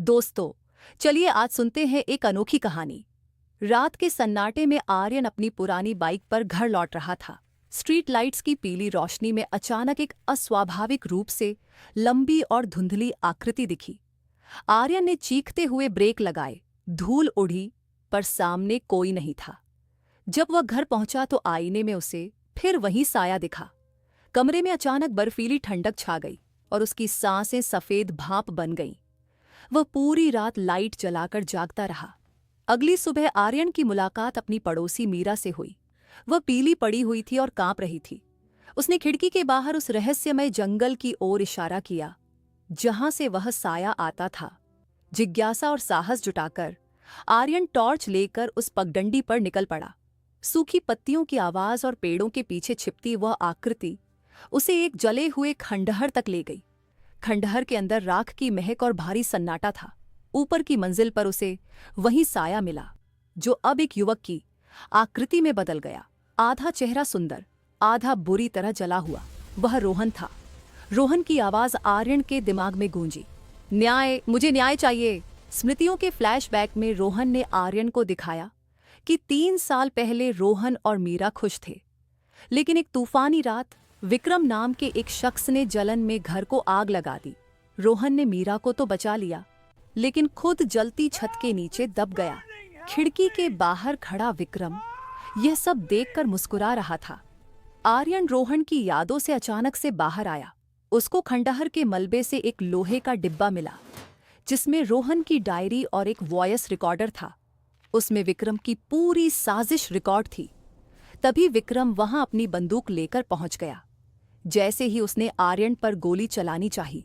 दोस्तों, चलिए आज सुनते हैं एक अनोखी कहानी। रात के सन्नाटे में आर्यन अपनी पुरानी बाइक पर घर लौट रहा था। स्ट्रीट लाइट्स की पीली रोशनी में अचानक एक अस्वाभाविक रूप से लंबी और धुंधली आकृति दिखी। आर्यन ने चीखते हुए ब्रेक लगाए। धूल उड़ी, पर सामने कोई नहीं था। जब वह घर पहुंचा तो आईने में उसे फिर वही साया दिखा। कमरे में अचानक बर्फीली ठंडक छा गई और उसकी सांसें सफेद भाप बन गईं। वह पूरी रात लाइट जलाकर जागता रहा। अगली सुबह आर्यन की मुलाकात अपनी पड़ोसी मीरा से हुई। वह पीली पड़ी हुई थी और कांप रही थी। उसने खिड़की के बाहर उस रहस्यमय जंगल की ओर इशारा किया, जहां से वह साया आता था। जिज्ञासा और साहस जुटाकर आर्यन टॉर्च लेकर उस पगडंडी पर निकल पड़ा। सूखी पत्तियों की आवाज और पेड़ों के पीछे छिपती वह आकृति उसे एक जले हुए खंडहर तक ले गई। खंडहर के अंदर राख की महक और भारी सन्नाटा था। ऊपर की मंजिल पर उसे वही साया मिला, जो अब एक युवक की आकृति में बदल गया। आधा चेहरा सुंदर, आधा बुरी तरह जला हुआ। वह रोहन था। रोहन की आवाज आर्यन के दिमाग में गूंजी। न्याय, मुझे न्याय चाहिए। स्मृतियों के फ्लैशबैक में रोहन ने आर्यन को दिखाया कि 3 साल पहले रोहन और मीरा खुश थे। लेकिन एक तूफानी रात विक्रम नाम के एक शख्स ने जलन में घर को आग लगा दी। रोहन ने मीरा को तो बचा लिया, लेकिन खुद जलती छत के नीचे दब गया। खिड़की के बाहर खड़ा विक्रम यह सब देखकर मुस्कुरा रहा था। आर्यन रोहन की यादों से अचानक से बाहर आया। उसको खंडहर के मलबे से एक लोहे का डिब्बा मिला, जिसमें रोहन की डायरी और एक वॉयस रिकॉर्डर था। उसमें विक्रम की पूरी साजिश रिकॉर्ड थी। तभी विक्रम वहां अपनी बंदूक लेकर पहुंच गया। जैसे ही उसने आर्यन पर गोली चलानी चाही,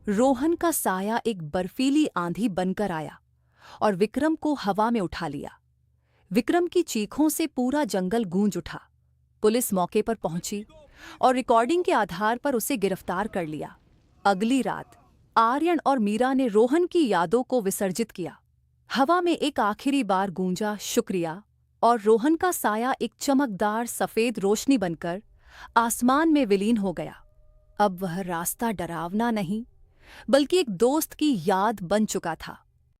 रोहन का साया एक बर्फीली आंधी बनकर आया और विक्रम को हवा में उठा लिया। विक्रम की चीखों से पूरा जंगल गूंज उठा। पुलिस मौके पर पहुंची और रिकॉर्डिंग के आधार पर उसे गिरफ्तार कर लिया। अगली रात आर्यन और मीरा ने रोहन की यादों को विसर्जित किया। हवा में एक आखिरी बार गूंजा शुक्रिया, और रोहन का साया एक चमकदार सफेद रोशनी बनकर आसमान में विलीन हो गया। अब वह रास्ता डरावना नहीं, बल्कि एक दोस्त की याद बन चुका था।